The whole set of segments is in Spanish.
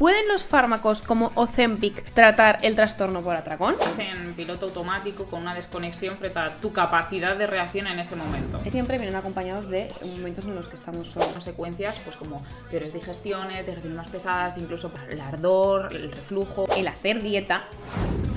¿Pueden los fármacos como Ozempic tratar el trastorno por atracón? Estás en piloto automático con una desconexión frente a tu capacidad de reacción en ese momento. Siempre vienen acompañados de momentos en los que estamos solos. Consecuencias pues como peores digestiones más pesadas, incluso el ardor, el reflujo. El hacer dieta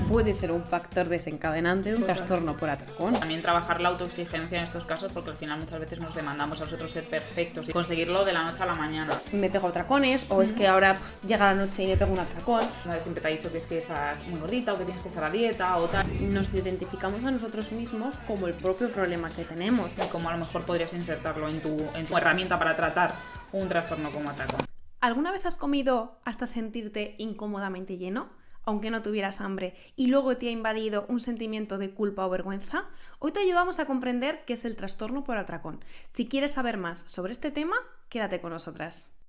puede ser un factor desencadenante de un trastorno por atracón. También trabajar la autoexigencia en estos casos, porque al final muchas veces nos demandamos a nosotros ser perfectos y conseguirlo de la noche a la mañana. Me pego atracones, o es que ahora llega la noche y me pego un atracón. Madre siempre te ha dicho que es que estás muy gordita o que tienes que estar a dieta o tal. Nos identificamos a nosotros mismos como el propio problema que tenemos. Y como a lo mejor podrías insertarlo en tu herramienta para tratar un trastorno como atracón. ¿Alguna vez has comido hasta sentirte incómodamente lleno, aunque no tuvieras hambre, y luego te ha invadido un sentimiento de culpa o vergüenza? Hoy te ayudamos a comprender qué es el trastorno por atracón. Si quieres saber más sobre este tema, quédate con nosotras.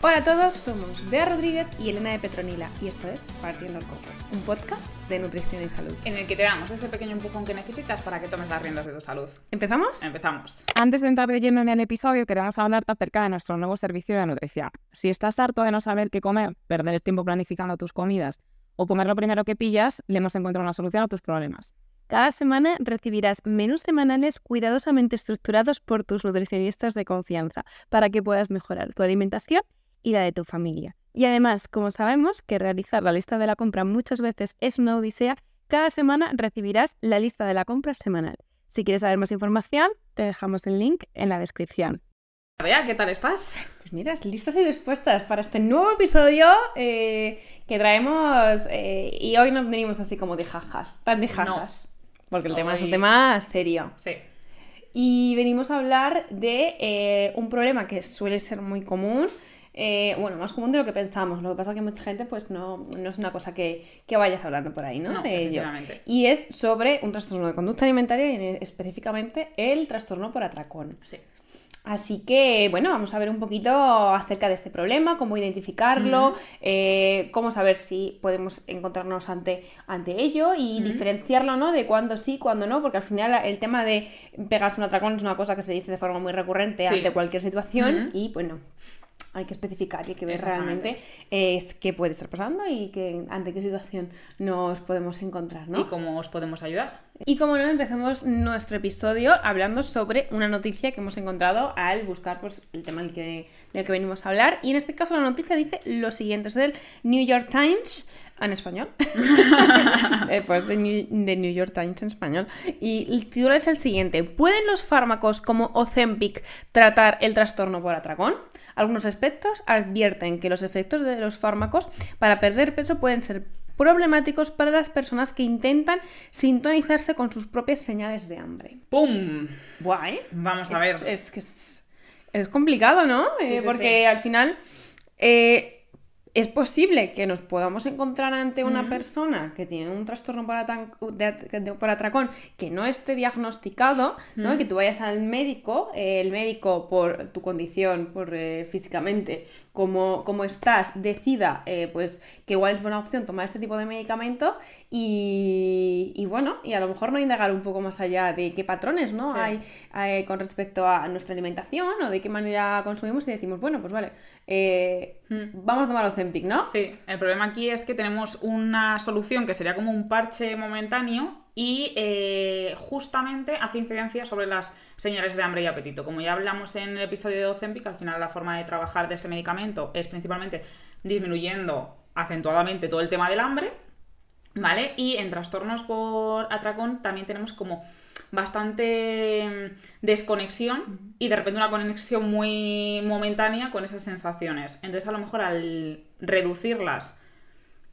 Hola a todos, somos Bea Rodríguez y Elena de Petronila, y esto es Partiendo el Coco, un podcast de nutrición y salud, en el que te damos ese pequeño empujón que necesitas para que tomes las riendas de tu salud. ¿Empezamos? Empezamos. Antes de entrar de lleno en el episodio, queremos hablarte acerca de nuestro nuevo servicio de nutrición. Si estás harto de no saber qué comer, perder el tiempo planificando tus comidas o comer lo primero que pillas, le hemos encontrado una solución a tus problemas. Cada semana recibirás menús semanales cuidadosamente estructurados por tus nutricionistas de confianza para que puedas mejorar tu alimentación y la de tu familia. Y además, como sabemos que realizar la lista de la compra muchas veces es una odisea, cada semana recibirás la lista de la compra semanal. Si quieres saber más información, te dejamos el link en la descripción. Bea, ¿qué tal estás? Pues mira, listas y dispuestas para este nuevo episodio que traemos, y hoy no venimos así como de jajas, tan de jajas, porque el tema es un tema serio. Sí. Y venimos a hablar de un problema que suele ser muy común. Más común de lo que pensamos. Lo que pasa es que mucha gente pues no es una cosa que vayas hablando por ahí, ¿no? No, De ello. efectivamente. Y es sobre un trastorno de conducta alimentaria y específicamente el trastorno por atracón. Sí. Así que, bueno, vamos a ver un poquito acerca de este problema, cómo identificarlo, cómo saber si podemos encontrarnos ante ello y diferenciarlo, ¿no? De cuándo sí, cuándo no, porque al final el tema de pegarse un atracón es una cosa que se dice de forma muy recurrente ante cualquier situación y, bueno, hay que especificar y hay que ver realmente qué puede estar pasando y ante qué situación nos podemos encontrar, ¿no? Y cómo os podemos ayudar. Y como no, empezamos nuestro episodio hablando sobre una noticia que hemos encontrado al buscar pues, el tema del que venimos a hablar. Y en este caso la noticia dice lo siguiente, es del New York Times en español. Pues de New York Times en español. Y el título es el siguiente: ¿pueden los fármacos como Ozempic tratar el trastorno por atracón? Algunos expertos advierten que los efectos de los fármacos para perder peso pueden ser problemáticos para las personas que intentan sintonizarse con sus propias señales de hambre. ¡Pum! Guay. Vamos a ver. Es complicado, ¿no? Sí, porque al final es posible que nos podamos encontrar ante una persona que tiene un trastorno por atracón que no esté diagnosticado, ¿no? Que tú vayas al médico, el médico por tu condición, por físicamente, como estás, decida pues que igual es buena opción tomar este tipo de medicamento y bueno, y a lo mejor no indagar un poco más allá de qué patrones, ¿no? hay con respecto a nuestra alimentación o de qué manera consumimos y decimos, bueno, pues vale, vamos a tomar Ozempic, ¿no? Sí, el problema aquí es que tenemos una solución que sería como un parche momentáneo y justamente hace incidencia sobre las señales de hambre y apetito. Como ya hablamos en el episodio de Ozempic, al final la forma de trabajar de este medicamento es principalmente disminuyendo acentuadamente todo el tema del hambre, ¿vale? Y en trastornos por atracón también tenemos como bastante desconexión y de repente una conexión muy momentánea con esas sensaciones. Entonces a lo mejor al reducirlas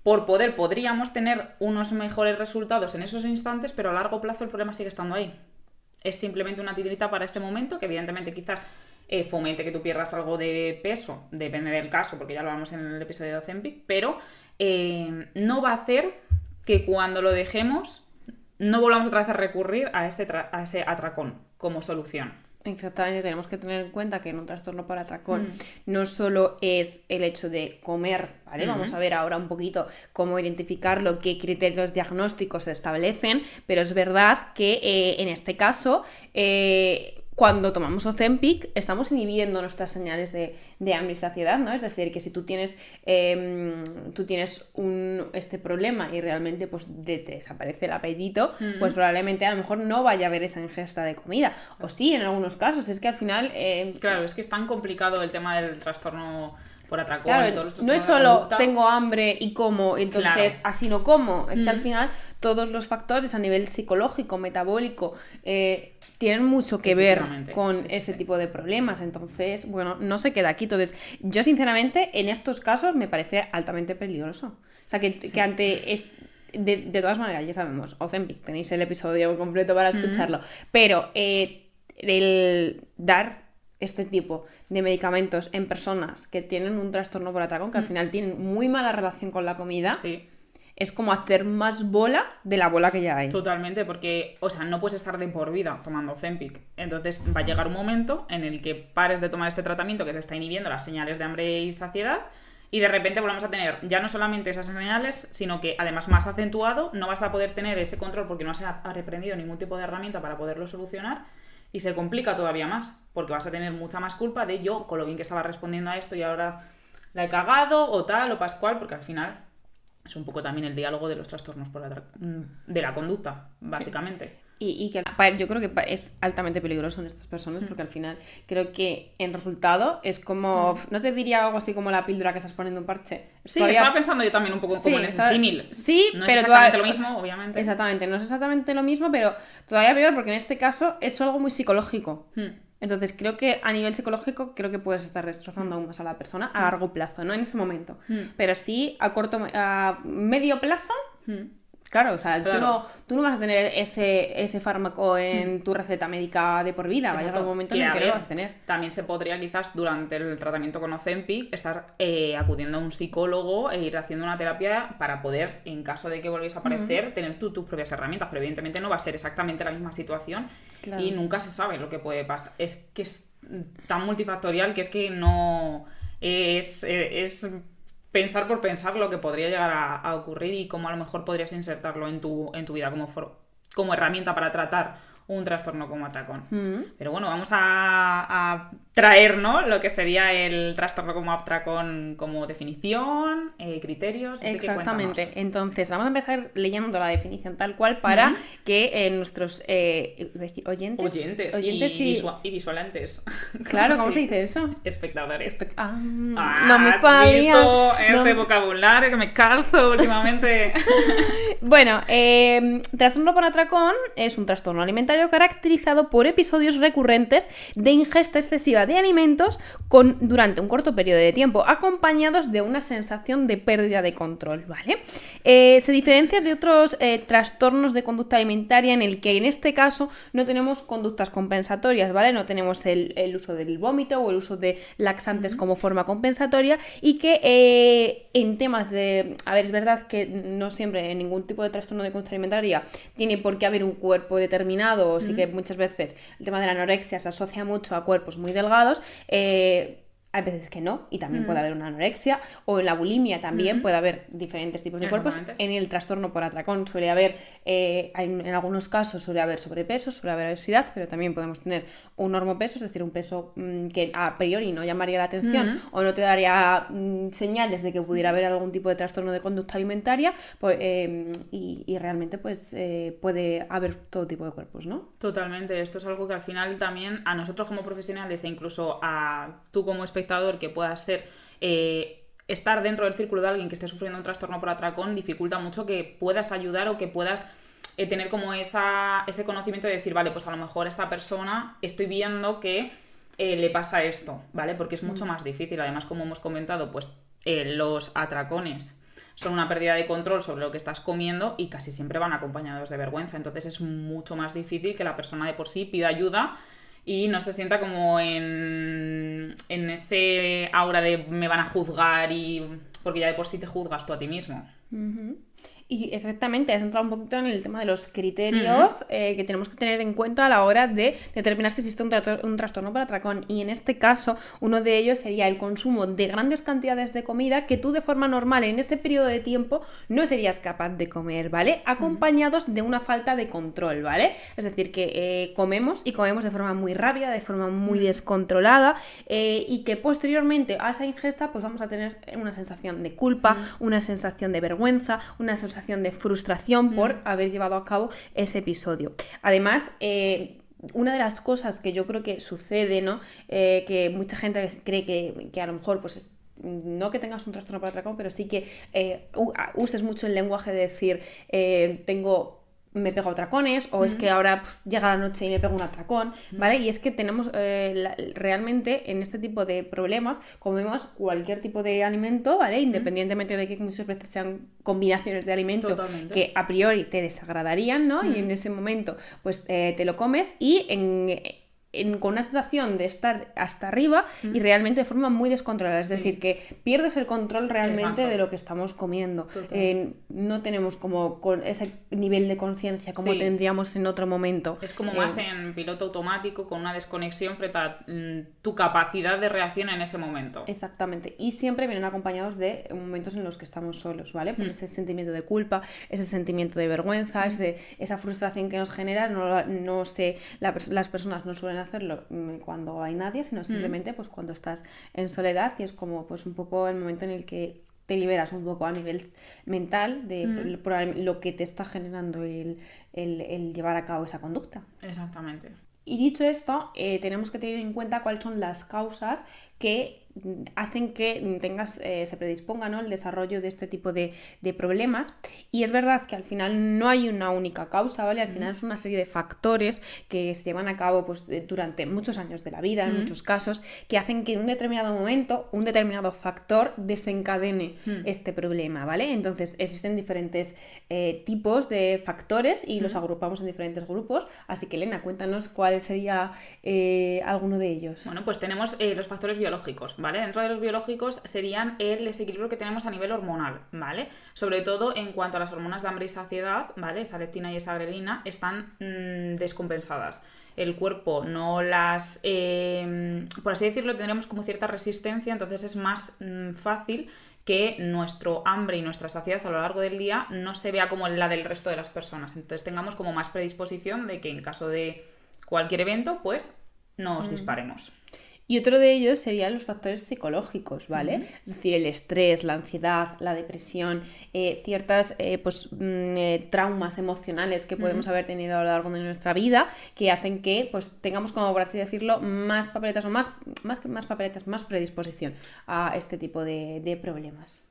por poder podríamos tener unos mejores resultados en esos instantes, pero a largo plazo el problema sigue estando ahí. Es simplemente una tirita para ese momento que evidentemente quizás fomente que tú pierdas algo de peso, depende del caso, porque ya lo hablamos en el episodio de Ozempic, pero no va a hacer que cuando lo dejemos no volvamos otra vez a recurrir a ese atracón como solución. Exactamente, tenemos que tener en cuenta que en un trastorno por atracón no solo es el hecho de comer, ¿vale? Vamos a ver ahora un poquito cómo identificarlo, qué criterios diagnósticos se establecen, pero es verdad que en este caso, cuando tomamos Ozempic, estamos inhibiendo nuestras señales de hambre y saciedad, ¿no? Es decir, que si tú tienes este problema y realmente pues, te desaparece el apetito, pues probablemente a lo mejor no vaya a haber esa ingesta de comida. O sí, en algunos casos. Es que al final... Claro, es que es tan complicado el tema del trastorno por atracón. Claro, y todos los no es trastornos de solo conducta. tengo hambre y como, entonces Claro. así no como. Es que al final todos los factores a nivel psicológico, metabólico, tienen mucho que ver Efectivamente, con sí, ese sí. tipo de problemas. Entonces, bueno, no se queda aquí. Entonces, yo sinceramente, en estos casos me parece altamente peligroso. O sea, que ante... De todas maneras, ya sabemos, Ozempic, tenéis el episodio completo para escucharlo. Pero el dar este tipo de medicamentos en personas que tienen un trastorno por atracón, que al final tienen muy mala relación con la comida, Sí. es como hacer más bola de la bola que ya hay. Totalmente, porque, o sea, no puedes estar de por vida tomando Ozempic. Entonces va a llegar un momento en el que pares de tomar este tratamiento que te está inhibiendo las señales de hambre y saciedad y de repente volvemos a tener ya no solamente esas señales, sino que además más acentuado, no vas a poder tener ese control porque no has aprendido ningún tipo de herramienta para poderlo solucionar y se complica todavía más, porque vas a tener mucha más culpa de yo, con lo bien que estaba respondiendo a esto y ahora la he cagado o tal o pascual, porque al final... Es un poco también el diálogo de los trastornos de la conducta, básicamente. Y que yo creo que es altamente peligroso en estas personas porque al final creo que en resultado es como... No te diría algo así como la píldora que estás poniendo un parche. Sí, estaba pensando yo también un poco como en ese símil. Sí, no pero es exactamente lo mismo, obviamente. Exactamente, no es exactamente lo mismo, pero todavía peor porque en este caso es algo muy psicológico. Entonces creo que a nivel psicológico creo que puedes estar destrozando aún más a la persona a largo plazo, no en ese momento. Pero sí a medio plazo, claro, o sea, Claro. tú no vas a tener ese fármaco en tu receta médica de por vida, va a llegar un momento en el que lo vas a tener. También se podría quizás durante el tratamiento con Ozempic estar acudiendo a un psicólogo e ir haciendo una terapia para poder, en caso de que volviese a aparecer, tener tus propias herramientas, pero evidentemente no va a ser exactamente la misma situación. Claro. Y nunca se sabe lo que puede pasar. Es que es tan multifactorial que es que no... Es pensar por pensar lo que podría llegar a ocurrir y cómo a lo mejor podrías insertarlo en tu vida como herramienta para tratar un trastorno como atracón. Pero bueno, vamos a traer, ¿no?, lo que sería el trastorno como atracón como definición, criterios... Exactamente. Entonces, vamos a empezar leyendo la definición tal cual para que nuestros oyentes y visualantes. Claro, ¿cómo se dice eso? Espectadores. No me ¿has visto este vocabulario que me calzo últimamente? Bueno, trastorno por atracón es un trastorno alimentario caracterizado por episodios recurrentes de ingesta excesiva de alimentos durante un corto periodo de tiempo, acompañados de una sensación de pérdida de control, ¿vale? Se diferencia de otros trastornos de conducta alimentaria en el que en este caso no tenemos conductas compensatorias, ¿vale? No tenemos el uso del vómito o el uso de laxantes como forma compensatoria y que en temas de... A ver, es verdad que no siempre en ningún tipo de trastorno de conducta alimentaria tiene por qué haber un cuerpo determinado, o sí que muchas veces el tema de la anorexia se asocia mucho a cuerpos muy delgados, hay veces que no, y también puede haber una anorexia, o en la bulimia también puede haber diferentes tipos de cuerpos. En el trastorno por atracón suele haber, en algunos casos suele haber sobrepeso, suele haber obesidad, pero también podemos tener un normopeso, es decir, un peso que a priori no llamaría la atención o no te daría señales de que pudiera haber algún tipo de trastorno de conducta alimentaria, pues, y realmente pues puede haber todo tipo de cuerpos, ¿no? Totalmente, esto es algo que al final también a nosotros como profesionales e incluso a tú como espectador que puedas ser estar dentro del círculo de alguien que esté sufriendo un trastorno por atracón dificulta mucho que puedas ayudar o que puedas tener como ese conocimiento de decir, vale, pues a lo mejor a esta persona estoy viendo que le pasa esto, ¿vale? Porque es mucho más difícil. Además, como hemos comentado, pues los atracones son una pérdida de control sobre lo que estás comiendo y casi siempre van acompañados de vergüenza. Entonces es mucho más difícil que la persona de por sí pida ayuda y no se sienta como en ese aura de me van a juzgar porque ya de por sí te juzgas tú a ti mismo. Y exactamente, has entrado un poquito en el tema de los criterios que tenemos que tener en cuenta a la hora de determinar si existe un trastorno por atracón. Y en este caso, uno de ellos sería el consumo de grandes cantidades de comida que tú de forma normal en ese periodo de tiempo no serías capaz de comer, ¿vale? Acompañados de una falta de control, ¿vale? Es decir, que comemos y comemos de forma muy rápida, de forma muy descontrolada y que posteriormente a esa ingesta pues vamos a tener una sensación de culpa, una sensación de vergüenza, una sensación de frustración por haber llevado a cabo ese episodio. Además, una de las cosas que yo creo que sucede, ¿no? Que mucha gente cree que a lo mejor pues no que tengas un trastorno por atracón, pero sí que uses mucho el lenguaje de decir me pego atracones, o es que ahora llega la noche y me pego un atracón, ¿vale? Y es que tenemos realmente en este tipo de problemas comemos cualquier tipo de alimento, ¿vale? Independientemente de que muchas veces sean combinaciones de alimento que a priori te desagradarían, ¿no? Y en ese momento pues te lo comes y con una sensación de estar hasta arriba y realmente de forma muy descontrolada, es decir, que pierdes el control realmente de lo que estamos comiendo. No tenemos como con ese nivel de conciencia como tendríamos en otro momento. Es como más en piloto automático, con una desconexión frente a tu capacidad de reacción en ese momento. Exactamente, y siempre vienen acompañados de momentos en los que estamos solos, ¿vale? Por ese sentimiento de culpa, ese sentimiento de vergüenza, esa frustración que nos genera, no sé, las personas no suelen hacerlo cuando hay nadie, sino simplemente pues cuando estás en soledad, y es como pues un poco el momento en el que te liberas un poco a nivel mental de lo que te está generando el llevar a cabo esa conducta. Exactamente. Y dicho esto, tenemos que tener en cuenta cuáles son las causas que hacen que se predisponga, ¿no?, el desarrollo de este tipo de problemas. Y es verdad que al final no hay una única causa, ¿vale? Al final es una serie de factores que se llevan a cabo pues, durante muchos años de la vida, en muchos casos, que hacen que en un determinado momento, un determinado factor desencadene este problema, ¿vale? Entonces existen diferentes tipos de factores y los agrupamos en diferentes grupos. Así que, Elena, cuéntanos cuál sería alguno de ellos. Bueno, pues tenemos los factores biológicos, ¿vale? Dentro de los biológicos serían el desequilibrio que tenemos a nivel hormonal, ¿vale? Sobre todo en cuanto a las hormonas de hambre y saciedad, ¿vale? Esa leptina y esa grelina están descompensadas. El cuerpo no las... por así decirlo, tendríamos como cierta resistencia, entonces es más fácil que nuestro hambre y nuestra saciedad a lo largo del día no se vea como la del resto de las personas. Entonces tengamos como más predisposición de que en caso de cualquier evento, pues nos disparemos. Y otro de ellos serían los factores psicológicos, ¿vale? Es decir, el estrés, la ansiedad, la depresión, ciertas traumas emocionales que podemos haber tenido a lo largo de nuestra vida, que hacen que pues tengamos, como por así decirlo, más papeletas o más papeletas, más predisposición a este tipo de problemas.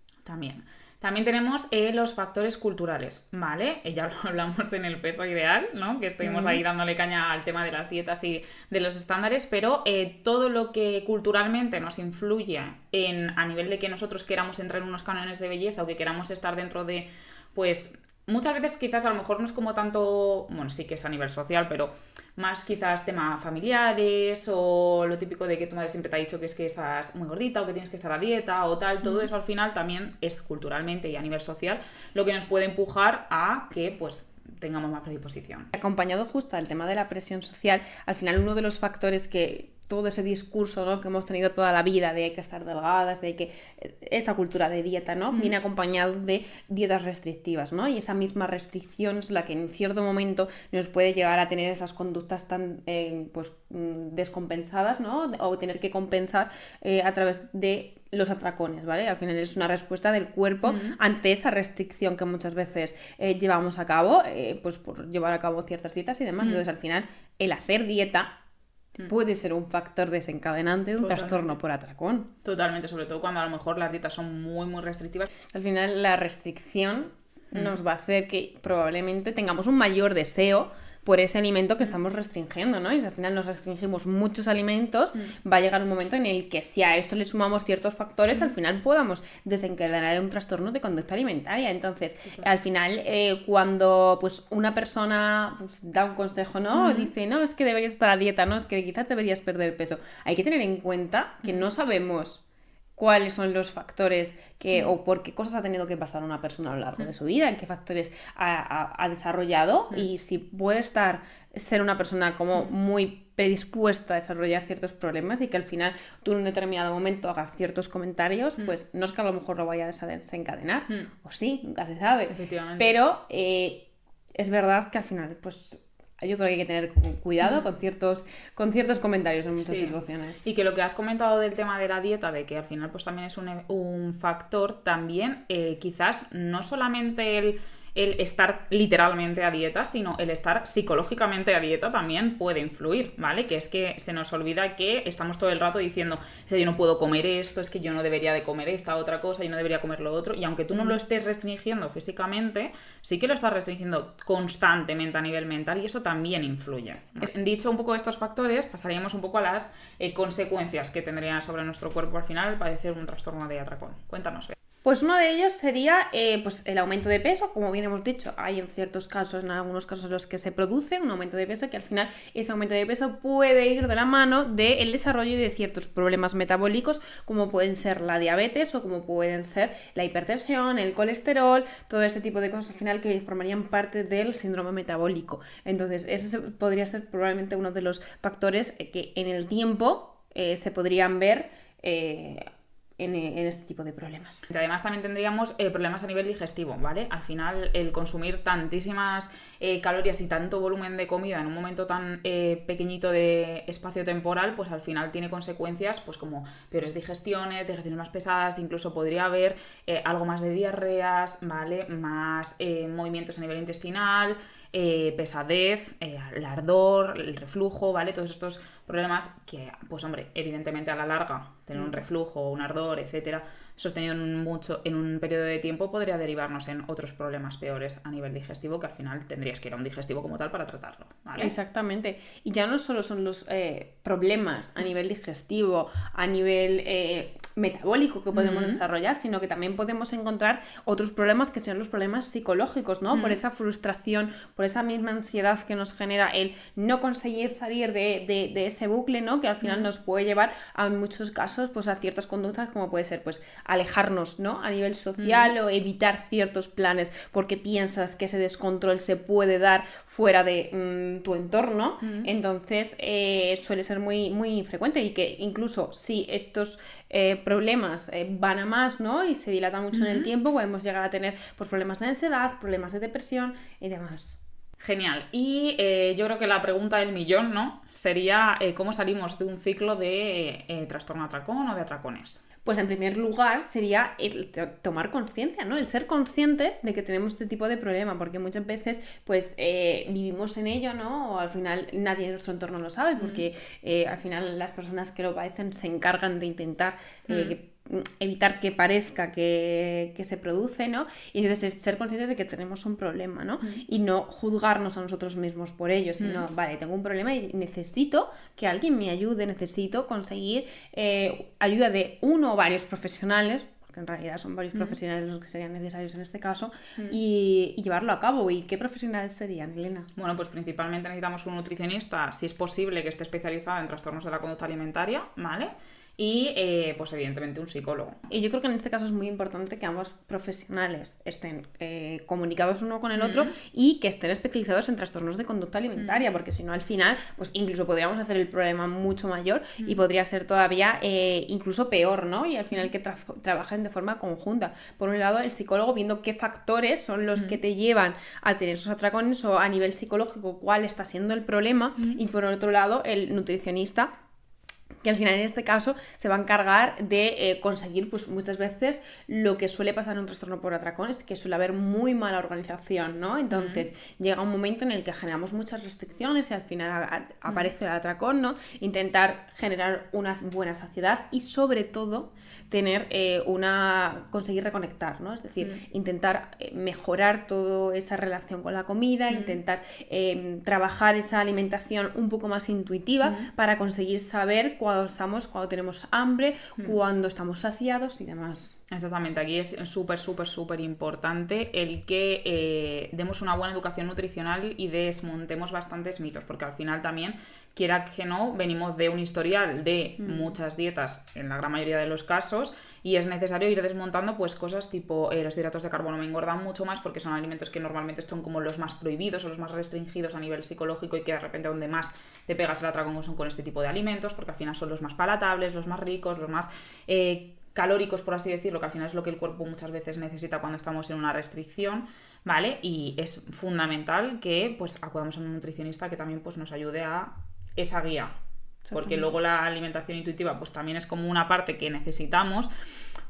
También tenemos los factores culturales, ¿vale? Ya lo hablamos en el peso ideal, ¿no? Que estuvimos ahí dándole caña al tema de las dietas y de los estándares, pero todo lo que culturalmente nos influye a nivel de que nosotros queramos entrar en unos cánones de belleza o que queramos estar dentro de, pues... Muchas veces quizás a lo mejor no es como tanto, bueno, sí que es a nivel social, pero más quizás temas familiares o lo típico de que tu madre siempre te ha dicho que es que estás muy gordita o que tienes que estar a dieta o tal. Todo eso al final también es culturalmente y a nivel social lo que nos puede empujar a que pues tengamos más predisposición. Acompañado justo al tema de la presión social, al final uno de los factores que todo ese discurso, ¿no?, que hemos tenido toda la vida de hay que estar delgadas, de que esa cultura de dieta, ¿no?, viene acompañado de dietas restrictivas, ¿no? Y esa misma restricción es la que en cierto momento nos puede llevar a tener esas conductas tan descompensadas, ¿no?, o tener que compensar a través de los atracones, ¿vale? Al final es una respuesta del cuerpo ante esa restricción que muchas veces llevamos a cabo, pues por llevar a cabo ciertas dietas y demás. Entonces, al final, el hacer dieta puede ser un factor desencadenante de un trastorno por atracón. Totalmente, sobre todo cuando a lo mejor las dietas son muy, muy restrictivas. Al final, la restricción nos va a hacer que probablemente tengamos un mayor deseo por ese alimento que estamos restringiendo, ¿no? Y si al final nos restringimos muchos alimentos, va a llegar un momento en el que si a esto le sumamos ciertos factores, al final podamos desencadenar un trastorno de conducta alimentaria. Entonces, al final, cuando pues una persona pues, da un consejo, ¿no? Dice, no, es que deberías estar a dieta, no, es que quizás deberías perder peso. Hay que tener en cuenta que no sabemos cuáles son los factores o por qué cosas ha tenido que pasar una persona a lo largo de su vida, en qué factores ha desarrollado y si puede ser una persona como muy predispuesta a desarrollar ciertos problemas y que al final tú en un determinado momento hagas ciertos comentarios, pues no es que a lo mejor lo vaya a desencadenar, o sí, nunca se sabe. Efectivamente. Pero es verdad que al final, pues yo creo que hay que tener cuidado con ciertos comentarios en muchas situaciones. Y que lo que has comentado del tema de la dieta, de que al final pues también es un factor, también quizás no solamente el estar literalmente a dieta, sino el estar psicológicamente a dieta también puede influir, ¿vale? Que es que se nos olvida que estamos todo el rato diciendo, yo no puedo comer esto, es que yo no debería de comer esta otra cosa, yo no debería comer lo otro, y aunque tú no lo estés restringiendo físicamente, sí que lo estás restringiendo constantemente a nivel mental y eso también influye. Dicho un poco estos factores, pasaríamos un poco a las consecuencias que tendría sobre nuestro cuerpo al final padecer un trastorno de atracón. Cuéntanos, Bea. Pues uno de ellos sería pues el aumento de peso, como bien hemos dicho, hay en algunos casos en los que se produce un aumento de peso, que al final ese aumento de peso puede ir de la mano del desarrollo de ciertos problemas metabólicos, como pueden ser la diabetes o como pueden ser la hipertensión, el colesterol, todo ese tipo de cosas al final que formarían parte del síndrome metabólico. Entonces, ese podría ser probablemente uno de los factores que en el tiempo se podrían ver en este tipo de problemas. Además también tendríamos problemas a nivel digestivo, ¿vale? Al final el consumir tantísimas calorías y tanto volumen de comida en un momento tan pequeñito de espacio temporal, pues al final tiene consecuencias pues como peores digestiones más pesadas, incluso podría haber algo más de diarreas, ¿vale? Más movimientos a nivel intestinal, pesadez, el ardor, el reflujo, ¿vale? Todos estos problemas que, pues hombre, evidentemente a la larga, tener un reflujo, un ardor, etcétera, sostenido en un periodo de tiempo podría derivarnos en otros problemas peores a nivel digestivo que al final tendrías que ir a un digestivo como tal para tratarlo, ¿vale? Exactamente. Y ya no solo son los problemas a nivel digestivo, a nivel metabólico que podemos desarrollar, sino que también podemos encontrar otros problemas que son los problemas psicológicos, ¿no? Por esa frustración, por esa misma ansiedad que nos genera el no conseguir salir de ese bucle, ¿no? Que al final nos puede llevar a, en muchos casos, pues a ciertas conductas como puede ser, pues, alejarnos, ¿no? A nivel social o evitar ciertos planes porque piensas que ese descontrol se puede dar fuera de tu entorno. Entonces suele ser muy, muy frecuente y que incluso si estos problemas van a más, ¿no? Y se dilatan mucho en el tiempo, podemos llegar a tener pues, problemas de ansiedad, problemas de depresión y demás. Genial. Y yo creo que la pregunta del millón, ¿no? Sería ¿cómo salimos de un ciclo de trastorno atracón o de atracones? Pues en primer lugar sería el tomar conciencia, ¿no? El ser consciente de que tenemos este tipo de problema, porque muchas veces pues vivimos en ello, ¿no? O al final nadie en nuestro entorno lo sabe, porque al final las personas que lo padecen se encargan de intentar evitar que parezca que se produce, ¿no? Y entonces es ser conscientes de que tenemos un problema, ¿no? Y no juzgarnos a nosotros mismos por ello, sino, vale, tengo un problema y necesito que alguien me ayude, necesito conseguir ayuda de uno o varios profesionales, porque en realidad son varios profesionales los que serían necesarios en este caso, y llevarlo a cabo. ¿Y qué profesionales serían, Elena? Bueno, pues principalmente necesitamos un nutricionista, si es posible, que esté especializado en trastornos de la conducta alimentaria, ¿vale? Y pues evidentemente un psicólogo. Y yo creo que en este caso es muy importante que ambos profesionales estén comunicados uno con el otro y que estén especializados en trastornos de conducta alimentaria, porque si no al final pues incluso podríamos hacer el problema mucho mayor y podría ser todavía incluso peor, ¿no? Y al final que trabajen de forma conjunta. Por un lado el psicólogo viendo qué factores son los que te llevan a tener esos atracones o a nivel psicológico cuál está siendo el problema y por otro lado el nutricionista, que al final en este caso se va a encargar de conseguir pues muchas veces lo que suele pasar en un trastorno por atracón es que suele haber muy mala organización, ¿no? Entonces llega un momento en el que generamos muchas restricciones y al final aparece el atracón, ¿no? Intentar generar una buena saciedad y sobre todo tener conseguir reconectar, ¿no? Es decir, intentar mejorar toda esa relación con la comida, intentar trabajar esa alimentación un poco más intuitiva para conseguir saber cuando tenemos hambre, cuando estamos saciados y demás. Exactamente, aquí es súper importante el que demos una buena educación nutricional y desmontemos bastantes mitos, porque al final también quiera que no, venimos de un historial de muchas dietas, en la gran mayoría de los casos, y es necesario ir desmontando pues cosas tipo los hidratos de carbono me engordan mucho más porque son alimentos que normalmente son como los más prohibidos o los más restringidos a nivel psicológico, y que de repente donde más te pegas el atracón son con este tipo de alimentos, porque al final son los más palatables, los más ricos, los más calóricos, por así decirlo, que al final es lo que el cuerpo muchas veces necesita cuando estamos en una restricción, ¿vale? Y es fundamental que pues acudamos a un nutricionista que también pues nos ayude a esa guía, porque luego la alimentación intuitiva pues también es como una parte que necesitamos,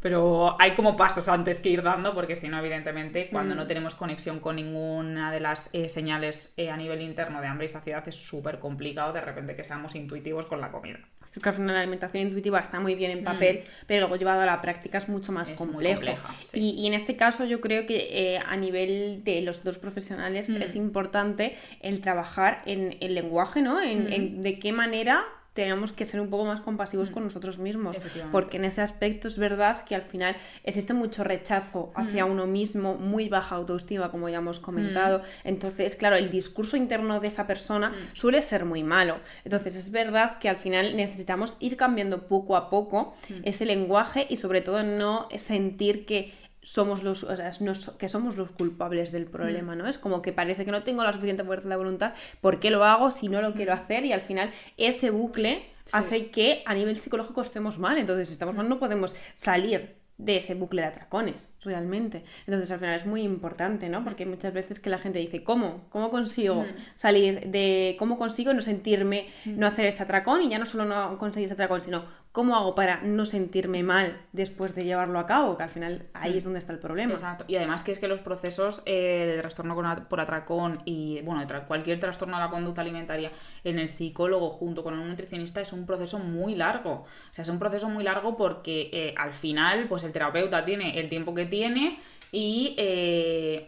pero hay como pasos antes que ir dando, porque si no, evidentemente, cuando no tenemos conexión con ninguna de las señales a nivel interno de hambre y saciedad, es súper complicado de repente que seamos intuitivos con la comida. Es que al final la alimentación intuitiva está muy bien en papel, pero luego llevado a la práctica es mucho más complejo. Muy compleja, sí. Y en este caso yo creo que a nivel de los dos profesionales es importante el trabajar en el lenguaje, ¿no? En de qué manera tenemos que ser un poco más compasivos con nosotros mismos, porque en ese aspecto es verdad que al final existe mucho rechazo hacia uno mismo, muy baja autoestima, como ya hemos comentado. Entonces, claro, el discurso interno de esa persona suele ser muy malo. Entonces es verdad que al final necesitamos ir cambiando poco a poco ese lenguaje, y sobre todo no sentir que somos los culpables del problema, ¿no? Es como que parece que no tengo la suficiente fuerza de voluntad, ¿por qué lo hago si no lo quiero hacer? Y al final ese bucle hace que a nivel psicológico estemos mal. Entonces, si estamos mal, no podemos salir de ese bucle de atracones, realmente. Entonces, al final es muy importante, ¿no? Porque muchas veces que la gente dice, ¿cómo consigo salir de... ¿Cómo consigo no sentirme, no hacer ese atracón? Y ya no solo no conseguir ese atracón, sino ¿cómo hago para no sentirme mal después de llevarlo a cabo? Que al final ahí es donde está el problema. Exacto. Y además que es que los procesos de trastorno por atracón y, bueno, cualquier trastorno de la conducta alimentaria en el psicólogo junto con un nutricionista es un proceso muy largo. O sea, es un proceso muy largo porque al final, pues el terapeuta tiene el tiempo que tiene y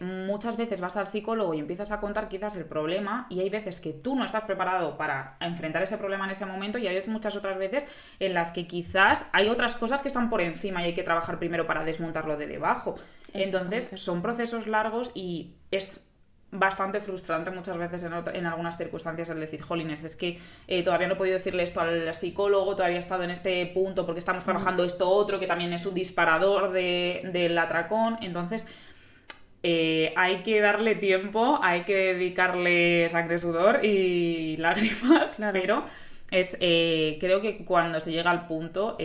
muchas veces vas al psicólogo y empiezas a contar quizás el problema, y hay veces que tú no estás preparado para enfrentar ese problema en ese momento, y hay muchas otras veces en las que quizás hay otras cosas que están por encima y hay que trabajar primero para desmontarlo de debajo. Entonces son procesos largos y es bastante frustrante muchas veces en algunas circunstancias el decir, jolines, es que todavía no he podido decirle esto al psicólogo, todavía he estado en este punto porque estamos trabajando esto otro que también es un disparador del atracón. Entonces hay que darle tiempo, hay que dedicarle sangre, sudor y lágrimas, pero creo que cuando se llega al punto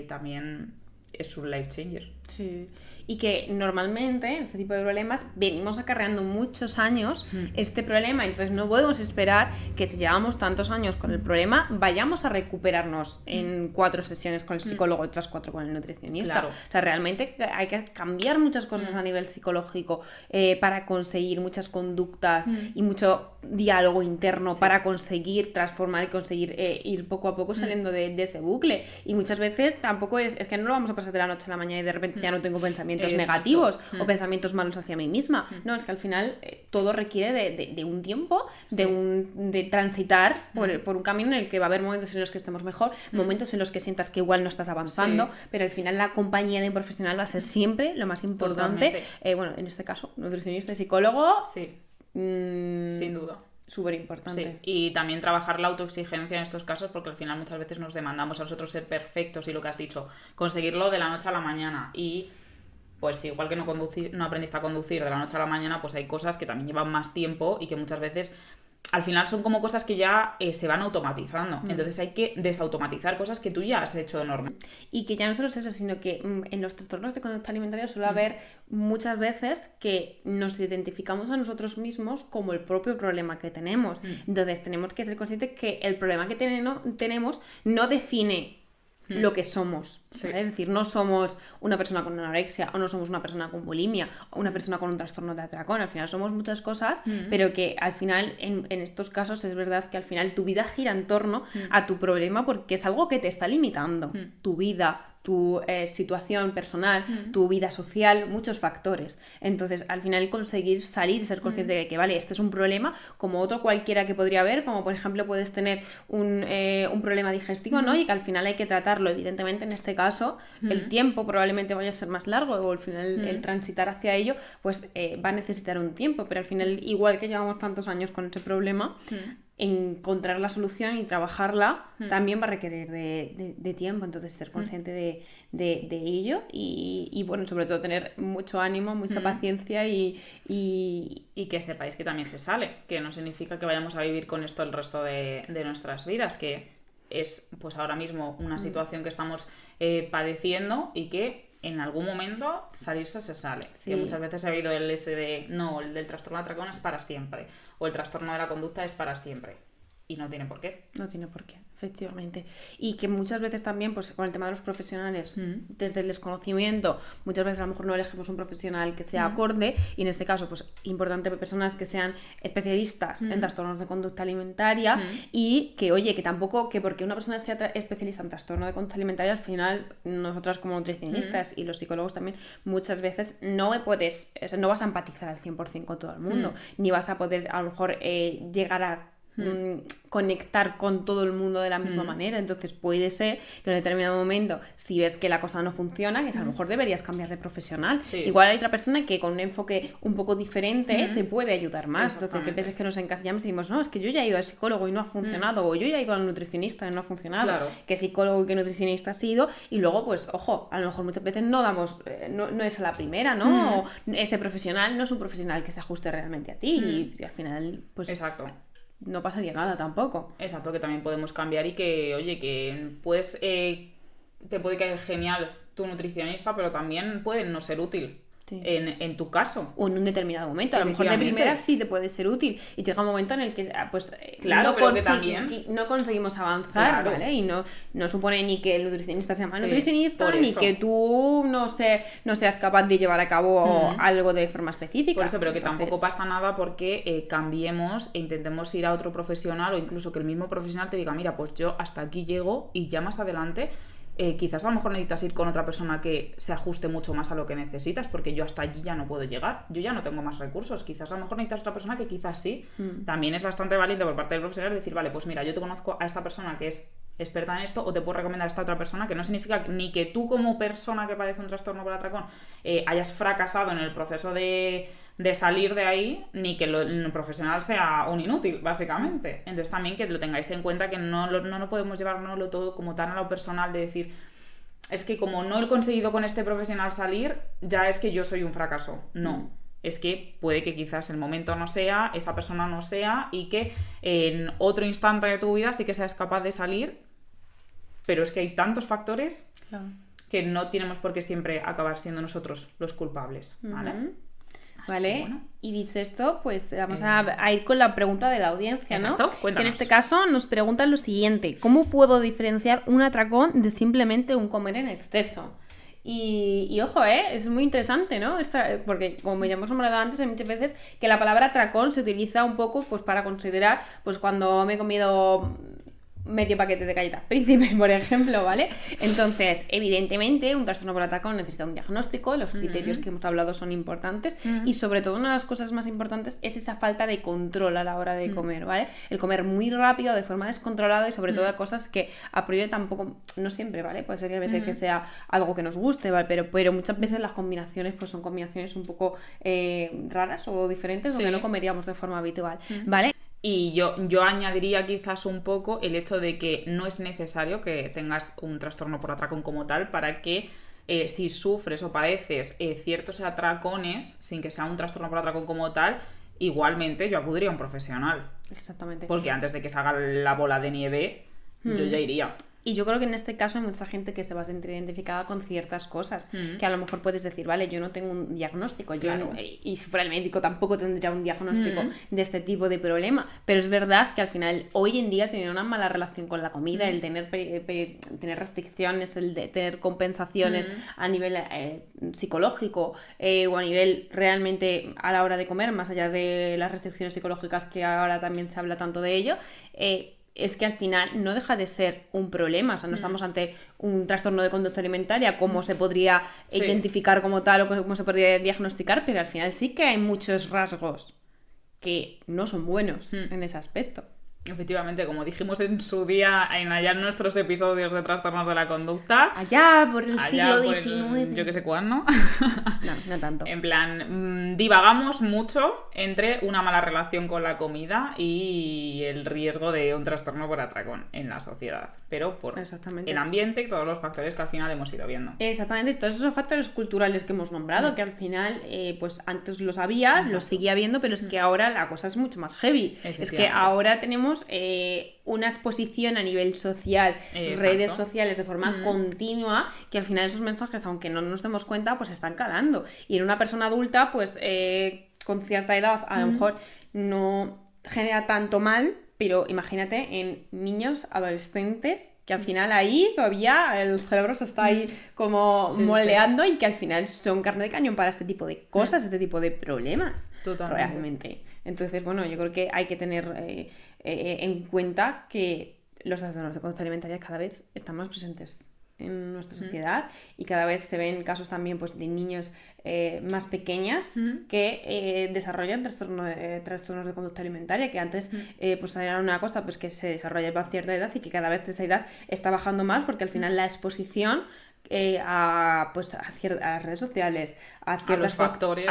también es un life changer. Sí. Y que normalmente en este tipo de problemas venimos acarreando muchos años este problema, entonces no podemos esperar que si llevamos tantos años con el problema vayamos a recuperarnos en 4 sesiones con el psicólogo y otras 4 con el nutricionista. Claro. O sea, realmente hay que cambiar muchas cosas a nivel psicológico para conseguir muchas conductas y mucho diálogo interno para conseguir transformar y conseguir ir poco a poco saliendo de ese bucle. Y muchas veces tampoco es que no lo vamos a pasar de la noche a la mañana y de repente ya no tengo pensamientos negativos o pensamientos malos hacia mí misma. No, es que al final todo requiere de un tiempo, de transitar por un camino en el que va a haber momentos en los que estemos mejor, momentos en los que sientas que igual no estás avanzando, pero al final la compañía de un profesional va a ser siempre lo más importante. Bueno, en este caso, nutricionista y psicólogo, sin duda. Súper importante. Sí, y también trabajar la autoexigencia en estos casos, porque al final muchas veces nos demandamos a nosotros ser perfectos y lo que has dicho, conseguirlo de la noche a la mañana. Y pues igual que no aprendiste a conducir de la noche a la mañana, pues hay cosas que también llevan más tiempo y que muchas veces al final son como cosas que ya se van automatizando. Entonces hay que desautomatizar cosas que tú ya has hecho de normal. Y que ya no solo es eso, sino que en los trastornos de conducta alimentaria suele haber muchas veces que nos identificamos a nosotros mismos como el propio problema que tenemos. Entonces tenemos que ser conscientes que el problema que tenemos no define lo que somos, ¿vale? Es decir, no somos una persona con anorexia o no somos una persona con bulimia o una persona con un trastorno de atracón. Al final somos muchas cosas, pero que al final en estos casos es verdad que al final tu vida gira en torno a tu problema, porque es algo que te está limitando tu vida, tu situación personal, tu vida social, muchos factores. Entonces, al final conseguir salir, ser consciente de que, vale, este es un problema como otro cualquiera que podría haber, como por ejemplo puedes tener un problema digestivo, ¿no? Y que al final hay que tratarlo. Evidentemente, en este caso, el tiempo probablemente vaya a ser más largo, o al final el transitar hacia ello, pues va a necesitar un tiempo, pero al final, igual que llevamos tantos años con ese problema, encontrar la solución y trabajarla también va a requerir de tiempo, entonces ser consciente de ello y bueno, sobre todo tener mucho ánimo, mucha paciencia y que sepáis que también se sale, que no significa que vayamos a vivir con esto el resto de nuestras vidas, que es pues ahora mismo una situación que estamos padeciendo y que en algún momento salirse se sale. Sí. Que muchas veces ha habido el del trastorno de atracón es para siempre, o el trastorno de la conducta es para siempre. Y no tiene por qué. No tiene por qué, efectivamente. Y que muchas veces también, pues con el tema de los profesionales, desde el desconocimiento, muchas veces a lo mejor no elegimos un profesional que sea acorde, y en este caso, pues importante personas que sean especialistas en trastornos de conducta alimentaria, y que, oye, que tampoco, que porque una persona sea especialista en trastorno de conducta alimentaria, al final, nosotras como nutricionistas y los psicólogos también, muchas veces no vas a empatizar al 100% con todo el mundo, ni vas a poder, a lo mejor, llegar a conectar con todo el mundo de la misma manera. Entonces puede ser que en un determinado momento, si ves que la cosa no funciona, que a lo mejor deberías cambiar de profesional. Sí. Igual hay otra persona que con un enfoque un poco diferente te puede ayudar más. Entonces que veces que nos encasillamos y decimos, no, es que yo ya he ido al psicólogo y no ha funcionado, o yo ya he ido al nutricionista y no ha funcionado. Claro. ¿Qué psicólogo y qué nutricionista has ido? Y luego, pues, ojo, a lo mejor muchas veces no damos, no es a la primera, ¿no? O ese profesional no es un profesional que se ajuste realmente a ti y al final, pues... Exacto. No pasaría nada tampoco. Exacto, que también podemos cambiar y que, oye, que puedes, te puede caer genial tu nutricionista, pero también puede no ser útil en tu caso. O en un determinado momento. A lo mejor de primera sí te puede ser útil. Y llega un momento en el que, pues, claro, pero que también no conseguimos avanzar, claro. ¿vale? Y no supone ni que el nutricionista sea mal nutricionista, por ni eso. que tú no seas capaz de llevar a cabo algo de forma específica. Por eso, pero que Entonces, tampoco pasa nada porque cambiemos e intentemos ir a otro profesional, o incluso que el mismo profesional te diga, mira, pues yo hasta aquí llego y ya más adelante quizás a lo mejor necesitas ir con otra persona que se ajuste mucho más a lo que necesitas, porque yo hasta allí ya no puedo llegar, yo ya no tengo más recursos, quizás a lo mejor necesitas otra persona que quizás sí. También es bastante valiente por parte del profesional decir, vale, pues mira, yo te conozco a esta persona que es experta en esto, o te puedo recomendar a esta otra persona, que no significa ni que tú como persona que padece un trastorno por atracón hayas fracasado en el proceso de salir de ahí, ni que el profesional sea un inútil, básicamente. Entonces también que lo tengáis en cuenta, que no podemos llevárnoslo todo como tan a lo personal de decir, es que como no he conseguido con este profesional salir, ya es que yo soy un fracaso. No. Es que puede que quizás el momento no sea, esa persona no sea, y que en otro instante de tu vida sí que seas capaz de salir, pero es que hay tantos factores que no tenemos por qué siempre acabar siendo nosotros los culpables, ¿vale? Vale, que, bueno. Y dicho esto, pues vamos a ir con la pregunta de la audiencia, Exacto, ¿no? cuéntanos. Que en este caso nos preguntan lo siguiente: ¿cómo puedo diferenciar un atracón de simplemente un comer en exceso? Y ojo, es muy interesante, ¿no? Porque como ya hemos hablado antes, hay muchas veces que la palabra atracón se utiliza un poco pues para considerar pues cuando me he comido medio paquete de galletas Príncipe, por ejemplo, ¿vale? Entonces, evidentemente, un trastorno por atracón necesita un diagnóstico, los criterios que hemos hablado son importantes y sobre todo una de las cosas más importantes es esa falta de control a la hora de comer, ¿vale? El comer muy rápido, de forma descontrolada y sobre todo cosas que a priori tampoco, no siempre, ¿vale? Puede ser que sea algo que nos guste, ¿vale? Pero muchas veces las combinaciones pues son combinaciones un poco raras o diferentes donde no comeríamos de forma habitual, ¿vale? Y yo añadiría quizás un poco el hecho de que no es necesario que tengas un trastorno por atracón como tal para que si sufres o padeces ciertos atracones, sin que sea un trastorno por atracón como tal, igualmente yo acudiría a un profesional. Exactamente. Porque antes de que se haga la bola de nieve, yo ya iría. Y yo creo que en este caso hay mucha gente que se va a sentir identificada con ciertas cosas, que a lo mejor puedes decir, vale, yo no tengo un diagnóstico, y si fuera el médico tampoco tendría un diagnóstico de este tipo de problema, pero es verdad que al final, hoy en día, tener una mala relación con la comida, el tener restricciones, el de tener compensaciones a nivel psicológico o a nivel realmente a la hora de comer, más allá de las restricciones psicológicas que ahora también se habla tanto de ello, es que al final no deja de ser un problema, o sea, no estamos ante un trastorno de conducta alimentaria como se podría identificar como tal o como se podría diagnosticar, pero al final sí que hay muchos rasgos que no son buenos en ese aspecto. Efectivamente, como dijimos en su día, en allá en nuestros episodios de trastornos de la conducta. Allá por el allá siglo por XIX. yo que sé cuándo. No tanto. En plan, divagamos mucho entre una mala relación con la comida y el riesgo de un trastorno por atracón en la sociedad. Pero por Exactamente. el ambiente y todos los factores que al final hemos ido viendo. Exactamente, todos esos factores culturales que hemos nombrado, que al final, pues antes los había, los seguía viendo, pero es que ahora la cosa es mucho más heavy. Es que ahora tenemos una exposición a nivel social, redes sociales de forma continua, que al final esos mensajes, aunque no nos demos cuenta, pues están calando. Y en una persona adulta, pues con cierta edad, a lo mejor no genera tanto mal, pero imagínate en niños, adolescentes, que al final ahí todavía el cerebro se está ahí como moldeando y que al final son carne de cañón para este tipo de cosas, este tipo de problemas. Totalmente. Realmente. Entonces, bueno, yo creo que hay que tener en cuenta que los trastornos de conducta alimentaria cada vez están más presentes en nuestra sociedad y cada vez se ven casos también pues de niños más pequeñas que desarrollan trastornos de conducta alimentaria, que antes pues era una cosa pues que se desarrollaba a cierta edad y que cada vez esa edad está bajando más porque al final la exposición a las redes sociales, a los factores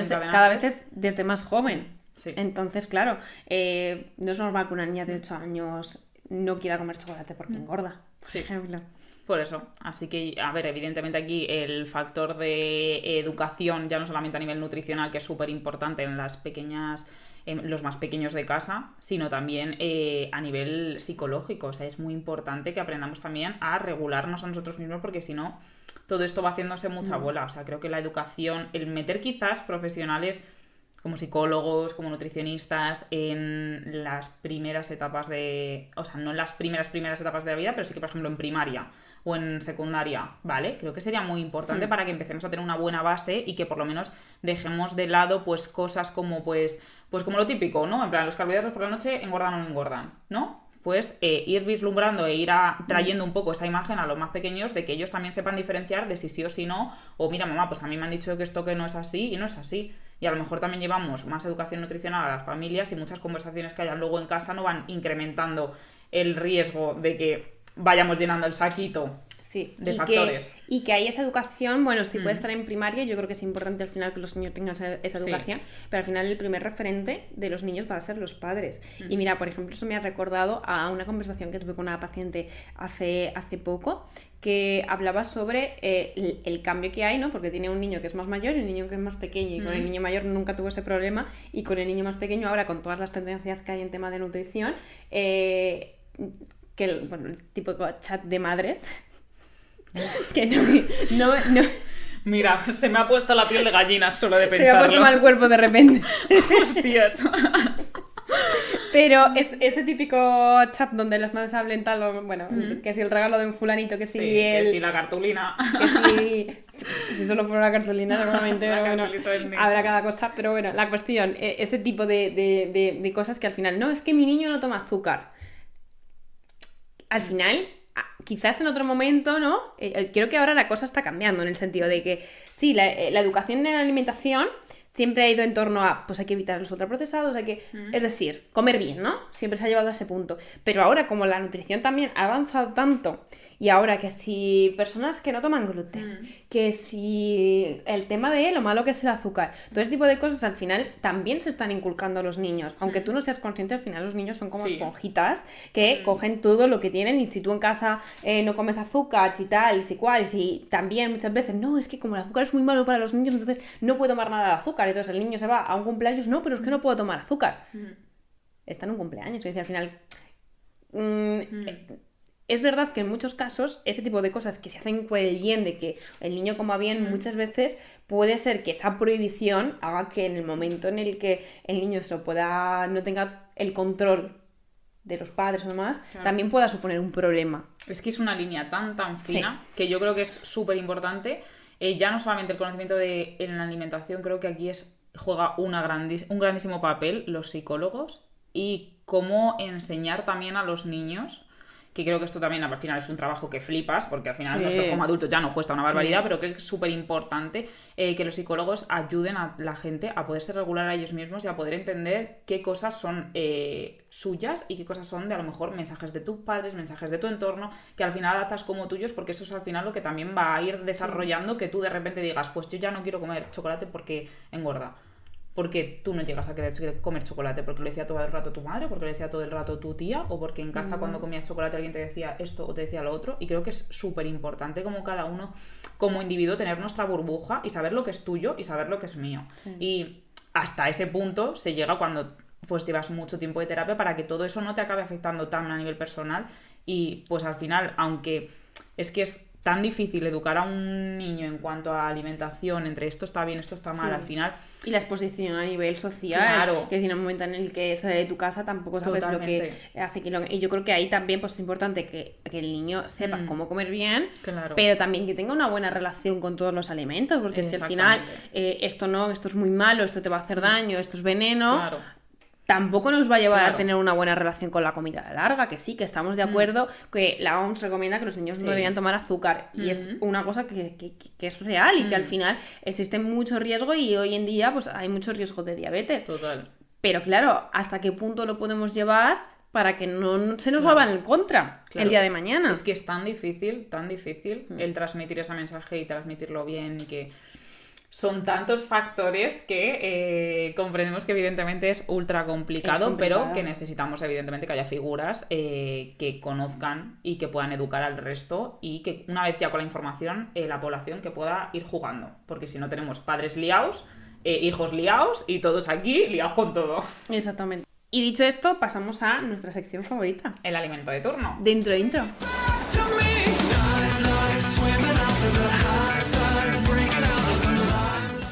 cada vez es desde más joven. Sí. Entonces, claro, no es normal que una niña de 8 años no quiera comer chocolate porque engorda, por ejemplo. Por eso, así que, a ver, evidentemente aquí el factor de educación, ya no solamente a nivel nutricional, que es súper importante en las pequeñas, los más pequeños de casa, sino también a nivel psicológico. O sea, es muy importante que aprendamos también a regularnos a nosotros mismos, porque si no, todo esto va haciéndose mucha bola. O sea, creo que la educación, el meter quizás profesionales como psicólogos, como nutricionistas, en las primeras etapas de... O sea, no en las primeras etapas de la vida, pero sí que, por ejemplo, en primaria o en secundaria, ¿vale? Creo que sería muy importante para que empecemos a tener una buena base y que por lo menos dejemos de lado pues cosas como pues como lo típico, ¿no? En plan, los carbohidratos por la noche engordan o no engordan, ¿no? Pues ir vislumbrando e ir trayendo un poco esa imagen a los más pequeños de que ellos también sepan diferenciar de si sí o si no, o mira mamá, pues a mí me han dicho que esto que no es así y no es así. Y a lo mejor también llevamos más educación nutricional a las familias y muchas conversaciones que hayan luego en casa no van incrementando el riesgo de que vayamos llenando el saquito de factores. Y que hay esa educación, bueno, si puede estar en primaria, yo creo que es importante al final que los niños tengan esa educación, pero al final el primer referente de los niños van a ser los padres. Y mira, por ejemplo, eso me ha recordado a una conversación que tuve con una paciente hace poco, que hablaba sobre el cambio que hay, ¿no? Porque tiene un niño que es más mayor y un niño que es más pequeño, y con el niño mayor nunca tuvo ese problema, y con el niño más pequeño ahora, con todas las tendencias que hay en tema de nutrición, que el tipo de chat de madres que no Mira, se me ha puesto la piel de gallina solo de pensarlo. Se me ha puesto mal cuerpo de repente. Hostias. Pero es ese típico chat donde las madres hablen tal, o, bueno, que si el regalo de un fulanito, que si que si la cartulina. Que si solo fuera una cartulina normalmente, pero bueno, habrá cada cosa. Pero bueno, la cuestión, ese tipo de cosas que al final, no, es que mi niño no toma azúcar. Al final, quizás en otro momento, ¿no? Creo que ahora la cosa está cambiando en el sentido de que sí, la educación en la alimentación siempre ha ido en torno a, pues hay que evitar los ultraprocesados, es decir, comer bien, ¿no? Siempre se ha llevado a ese punto. Pero ahora, como la nutrición también ha avanzado tanto, y ahora que si personas que no toman gluten, que si el tema de lo malo que es el azúcar, todo ese tipo de cosas al final también se están inculcando a los niños. Aunque tú no seas consciente, al final los niños son como esponjitas que cogen todo lo que tienen, y si tú en casa no comes azúcar, y tal, y si cual, y si también muchas veces, no, es que como el azúcar es muy malo para los niños, entonces no puedo tomar nada de azúcar. Entonces el niño se va a un cumpleaños, no, pero es que no puedo tomar azúcar. Está en un cumpleaños, es decir, al final... Es verdad que en muchos casos ese tipo de cosas que se hacen por el bien de que el niño coma bien, muchas veces puede ser que esa prohibición haga que en el momento en el que el niño no tenga el control de los padres o demás, también pueda suponer un problema. Es que es una línea tan fina que yo creo que es súper importante. Ya no solamente el conocimiento en la alimentación, creo que aquí juega un grandísimo papel los psicólogos, y cómo enseñar también a los niños que creo que esto también al final es un trabajo que flipas, porque al final nosotros como adultos ya nos cuesta una barbaridad, pero que es súper importante que los psicólogos ayuden a la gente a poderse regular a ellos mismos y a poder entender qué cosas son suyas y qué cosas son de a lo mejor mensajes de tus padres, mensajes de tu entorno, que al final adaptas como tuyos, porque eso es al final lo que también va a ir desarrollando que tú de repente digas, pues yo ya no quiero comer chocolate porque engorda. Porque tú no llegas a querer comer chocolate, porque lo decía todo el rato tu madre, porque lo decía todo el rato tu tía, o porque en casa cuando comías chocolate alguien te decía esto o te decía lo otro. Y creo que es súper importante como cada uno, como individuo, tener nuestra burbuja y saber lo que es tuyo y saber lo que es mío. Sí. Y hasta ese punto se llega cuando pues llevas mucho tiempo de terapia para que todo eso no te acabe afectando tan a nivel personal. Y pues al final, aunque es que es tan difícil educar a un niño en cuanto a alimentación, entre esto está bien, esto está mal, al final... Y la exposición a nivel social, claro. Que es en un momento en el que sale de tu casa tampoco sabes Totalmente. Lo que hace que y yo creo que ahí también pues es importante que el niño sepa cómo comer bien, claro. pero también que tenga una buena relación con todos los alimentos, porque es que al final esto es muy malo, esto te va a hacer daño, esto es veneno... Claro. Tampoco nos va a llevar a tener una buena relación con la comida a la larga, que sí, que estamos de acuerdo que la OMS recomienda que los niños no deberían tomar azúcar, y es una cosa que es real y que al final existe mucho riesgo y hoy en día pues hay mucho riesgo de diabetes. Total. Pero claro, ¿hasta qué punto lo podemos llevar para que no se nos vuelvan en contra el día de mañana? Es que es tan difícil el transmitir ese mensaje y transmitirlo bien, y que... Son tantos factores que comprendemos que evidentemente es ultra complicado, pero que necesitamos evidentemente que haya figuras que conozcan y que puedan educar al resto, y que una vez ya con la información la población que pueda ir jugando, porque si no tenemos padres liados, hijos liados y todos aquí liados con todo. Exactamente. Y dicho esto, pasamos a nuestra sección favorita. El alimento de turno. Dentro de intro.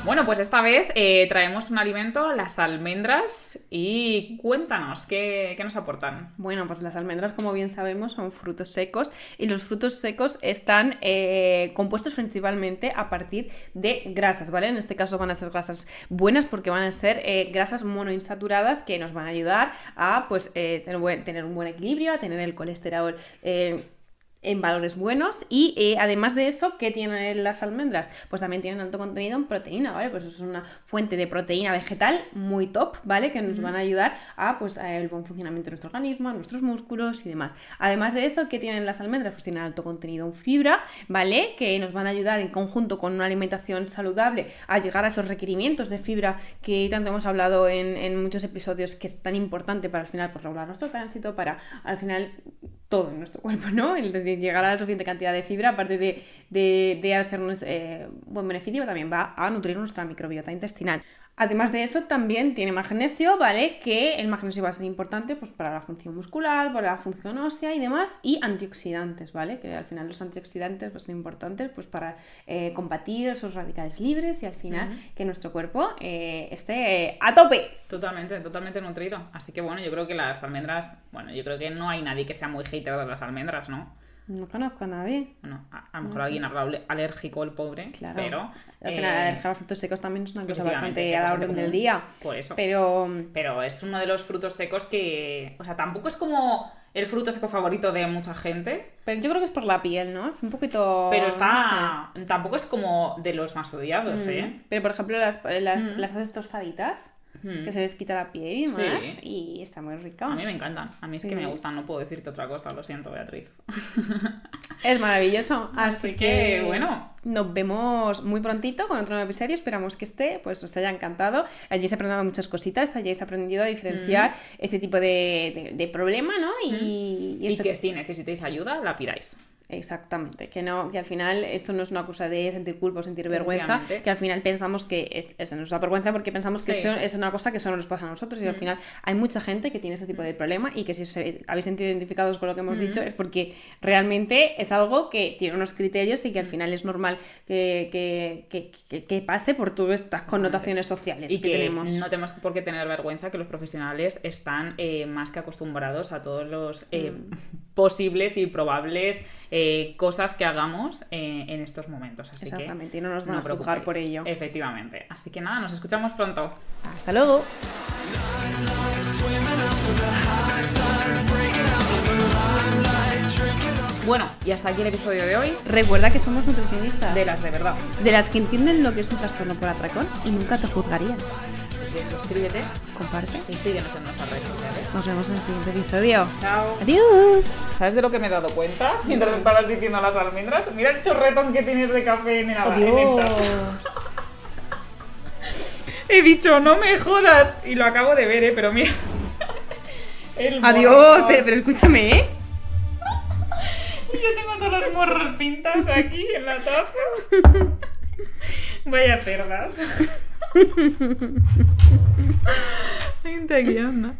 Bueno, pues esta vez traemos un alimento, las almendras, y cuéntanos, ¿qué nos aportan? Bueno, pues las almendras, como bien sabemos, son frutos secos, y los frutos secos están compuestos principalmente a partir de grasas, ¿vale? En este caso van a ser grasas buenas porque van a ser grasas monoinsaturadas que nos van a ayudar a pues, tener un buen equilibrio, a tener el colesterol en valores buenos, y además de eso, ¿qué tienen las almendras? Pues también tienen alto contenido en proteína, ¿vale? Pues es una fuente de proteína vegetal muy top, ¿vale? Que nos van a ayudar a pues el buen funcionamiento de nuestro organismo, a nuestros músculos y demás. Además de eso, ¿qué tienen las almendras? Pues tienen alto contenido en fibra, ¿vale? Que nos van a ayudar en conjunto con una alimentación saludable a llegar a esos requerimientos de fibra que tanto hemos hablado en muchos episodios, que es tan importante para al final pues regular nuestro tránsito, para al final todo en nuestro cuerpo, ¿no? El de llegar a la suficiente cantidad de fibra, aparte de hacernos buen beneficio, también va a nutrir nuestra microbiota intestinal. Además de eso, también tiene magnesio, ¿vale? Que el magnesio va a ser importante pues, para la función muscular, para la función ósea y demás, y antioxidantes, ¿vale? Que al final los antioxidantes pues, son importantes pues, para combatir esos radicales libres y al final que nuestro cuerpo esté a tope. Totalmente nutrido. Así que bueno, yo creo que las almendras, yo creo que no hay nadie que sea muy hater de las almendras, ¿no? No conozco a nadie. Bueno, a lo mejor alguien alérgico, el pobre, claro. Pero... Al final, alergia a los frutos secos también es una cosa bastante a la orden del día. Por eso. Pero es uno de los frutos secos que... O sea, tampoco es como el fruto seco favorito de mucha gente. Pero yo creo que es por la piel, ¿no? Es un poquito... Pero está... No sé. Tampoco es como de los más odiados, ¿eh? Pero, por ejemplo, las haces tostaditas, que se les quita la piel y demás, y está muy rica. A mí me encantan. A mí es que me gustan, no puedo decirte otra cosa, lo siento, Beatriz. Es maravilloso. Así que, bueno, nos vemos muy prontito con otro nuevo episodio. Esperamos que os haya encantado. Hayáis aprendido muchas cositas, hayáis aprendido a diferenciar este tipo de problema, ¿no? Y que si necesitáis ayuda, la pidáis. Exactamente, que al final esto no es una cosa de sentir culpa o sentir vergüenza, que al final pensamos que eso nos da vergüenza porque pensamos que eso es una cosa que solo nos pasa a nosotros, y al final hay mucha gente que tiene ese tipo de problema, y que si os habéis sentido identificados con lo que hemos dicho es porque realmente es algo que tiene unos criterios y que al final es normal que pase por todas estas connotaciones sociales y que tenemos. No tenemos por qué tener vergüenza, que los profesionales están más que acostumbrados a todos los posibles y probables cosas que hagamos en estos momentos. Así Exactamente, y no nos van a juzgar por ello. Efectivamente. Así que nada, nos escuchamos pronto. Hasta luego. Swimming out to the high tide, breaking out of the limelight. Bueno, y hasta aquí el episodio de hoy. Recuerda que somos nutricionistas. De las de verdad. De las que entienden lo que es un trastorno por atracón y nunca te juzgarían. Así que suscríbete Comparte. y síguenos en nuestras redes sociales. Nos vemos en el siguiente episodio. Chao. Adiós. ¿Sabes de lo que me he dado cuenta mientras estabas diciendo las almendras? Mira el chorretón que tienes de café en el taza. He dicho, no me jodas. Y lo acabo de ver, pero mira. Adiós. Pero escúchame, ¿eh? Y yo tengo todos los morros pintados aquí en la taza. Vaya cerdas. Gente, aquí anda.